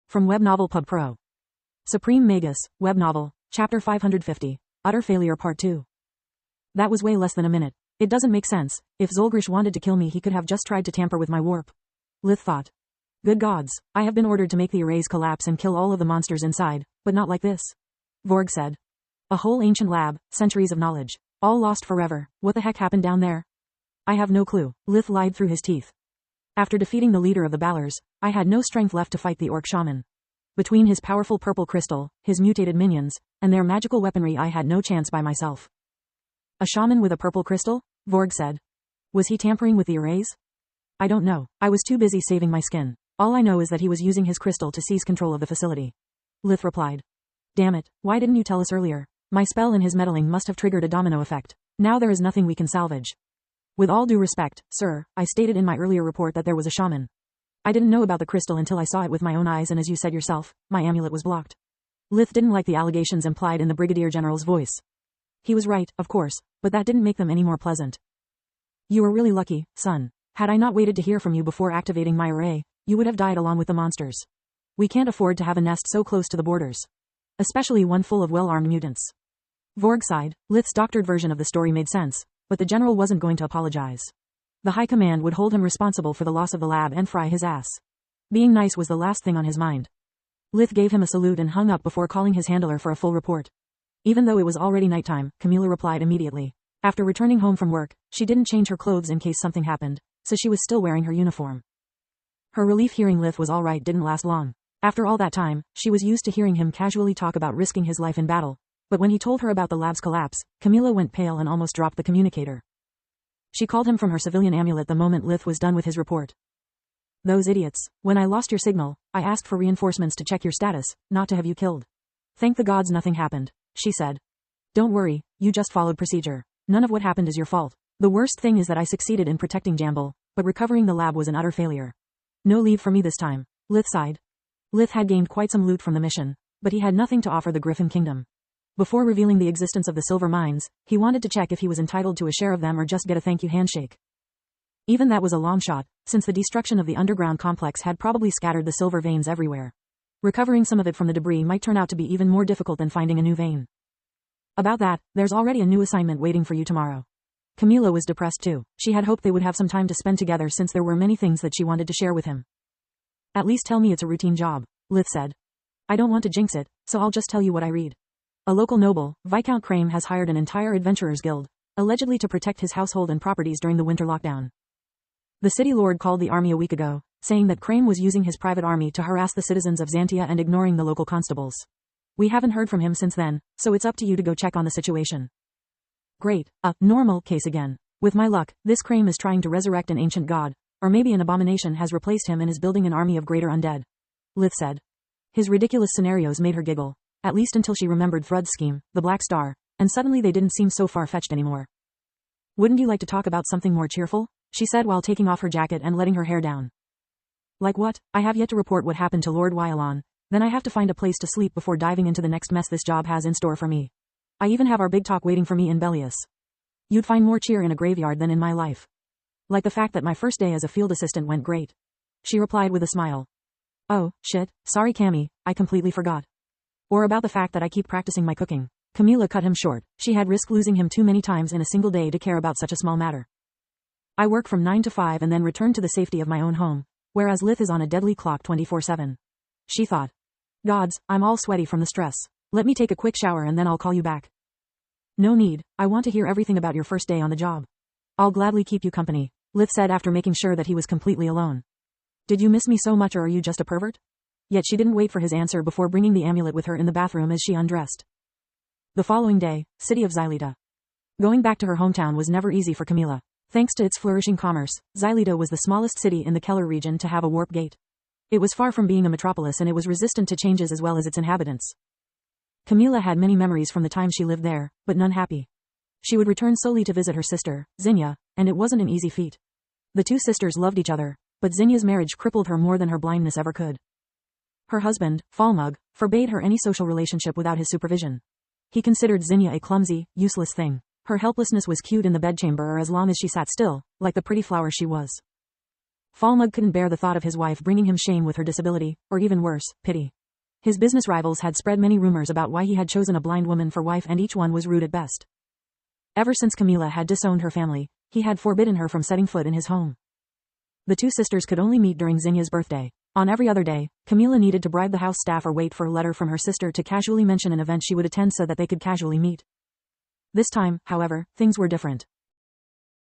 From WebNovel Pub Pro. Supreme Magus, Web Novel, Chapter 550, Utter Failure Part 2. That was way less than a minute. It doesn't make sense. If Zolgrish wanted to kill me, he could have just tried to tamper with my warp. Lith thought. Good gods, I have been ordered to make the arrays collapse and kill all of the monsters inside, but not like this. Vorg said. A whole ancient lab, centuries of knowledge, all lost forever. What the heck happened down there? I have no clue. Lith lied through his teeth. After defeating the leader of the Ballers, I had no strength left to fight the orc shaman. Between his powerful purple crystal, his mutated minions, and their magical weaponry, I had no chance by myself. A shaman with a purple crystal? Vorg said. Was he tampering with the arrays? I don't know. I was too busy saving my skin. All I know is that he was using his crystal to seize control of the facility. Lith replied. Damn it, why didn't you tell us earlier? My spell and his meddling must have triggered a domino effect. Now there is nothing we can salvage. With all due respect, sir, I stated in my earlier report that there was a shaman. I didn't know about the crystal until I saw it with my own eyes, and as you said yourself, my amulet was blocked. Lith didn't like the allegations implied in the Brigadier General's voice. He was right, of course, but that didn't make them any more pleasant. You were really lucky, son. Had I not waited to hear from you before activating my array, you would have died along with the monsters. We can't afford to have a nest so close to the borders. Especially one full of well-armed mutants. Vorg sighed. Lith's doctored version of the story made sense, but the general wasn't going to apologize. The High Command would hold him responsible for the loss of the lab and fry his ass. Being nice was the last thing on his mind. Lith gave him a salute and hung up before calling his handler for a full report. Even though it was already nighttime, Camilla replied immediately. After returning home from work, she didn't change her clothes in case something happened, so she was still wearing her uniform. Her relief hearing Lith was alright didn't last long. After all that time, she was used to hearing him casually talk about risking his life in battle. But when he told her about the lab's collapse, Camilla went pale and almost dropped the communicator. She called him from her civilian amulet the moment Lith was done with his report. Those idiots. When I lost your signal, I asked for reinforcements to check your status, not to have you killed. Thank the gods nothing happened, she said. Don't worry, you just followed procedure. None of what happened is your fault. The worst thing is that I succeeded in protecting Jamble, but recovering the lab was an utter failure. No leave for me this time. Lith sighed. Lith had gained quite some loot from the mission, but he had nothing to offer the Griffin Kingdom. Before revealing the existence of the silver mines, he wanted to check if he was entitled to a share of them or just get a thank you handshake. Even that was a long shot, since the destruction of the underground complex had probably scattered the silver veins everywhere. Recovering some of it from the debris might turn out to be even more difficult than finding a new vein. About that, there's already a new assignment waiting for you tomorrow. Camilla was depressed too. She had hoped they would have some time to spend together since there were many things that she wanted to share with him. At least tell me it's a routine job, Lith said. I don't want to jinx it, so I'll just tell you what I read. A local noble, Viscount Crame, has hired an entire adventurers guild, allegedly to protect his household and properties during the winter lockdown. The city lord called the army a week ago, saying that Crame was using his private army to harass the citizens of Xantia and ignoring the local constables. We haven't heard from him since then, so it's up to you to go check on the situation. Great, a normal case again. With my luck, this Crame is trying to resurrect an ancient god, or maybe an abomination has replaced him and is building an army of greater undead. Lith said. His ridiculous scenarios made her giggle. At least until she remembered Thrud's scheme, the Black Star, and suddenly they didn't seem so far-fetched anymore. Wouldn't you like to talk about something more cheerful? She said while taking off her jacket and letting her hair down. Like what? I have yet to report what happened to Lord Wyalon, then I have to find a place to sleep before diving into the next mess this job has in store for me. I even have our big talk waiting for me in Bellius. You'd find more cheer in a graveyard than in my life. Like the fact that my first day as a field assistant went great. She replied with a smile. Oh, shit, sorry Cammy, I completely forgot. Or about the fact that I keep practicing my cooking. Camilla cut him short. She had risked losing him too many times in a single day to care about such a small matter. I work from 9 to 5 and then return to the safety of my own home, whereas Lith is on a deadly clock 24/7. She thought. Gods, I'm all sweaty from the stress. Let me take a quick shower and then I'll call you back. No need, I want to hear everything about your first day on the job. I'll gladly keep you company, Lith said after making sure that he was completely alone. Did you miss me so much or are you just a pervert? Yet she didn't wait for his answer before bringing the amulet with her in the bathroom as she undressed. The following day, city of Xylita. Going back to her hometown was never easy for Camilla. Thanks to its flourishing commerce, Xylita was the smallest city in the Keller region to have a warp gate. It was far from being a metropolis and it was resistant to changes as well as its inhabitants. Camilla had many memories from the time she lived there, but none happy. She would return solely to visit her sister, Zinnia, and it wasn't an easy feat. The two sisters loved each other, but Zinnia's marriage crippled her more than her blindness ever could. Her husband, Falmug, forbade her any social relationship without his supervision. He considered Zinnia a clumsy, useless thing. Her helplessness was cute in the bedchamber or as long as she sat still, like the pretty flower she was. Falmug couldn't bear the thought of his wife bringing him shame with her disability, or even worse, pity. His business rivals had spread many rumors about why he had chosen a blind woman for wife, and each one was rude at best. Ever since Camila had disowned her family, he had forbidden her from setting foot in his home. The two sisters could only meet during Zinya's birthday. On every other day, Camila needed to bribe the house staff or wait for a letter from her sister to casually mention an event she would attend so that they could casually meet. This time, however, things were different.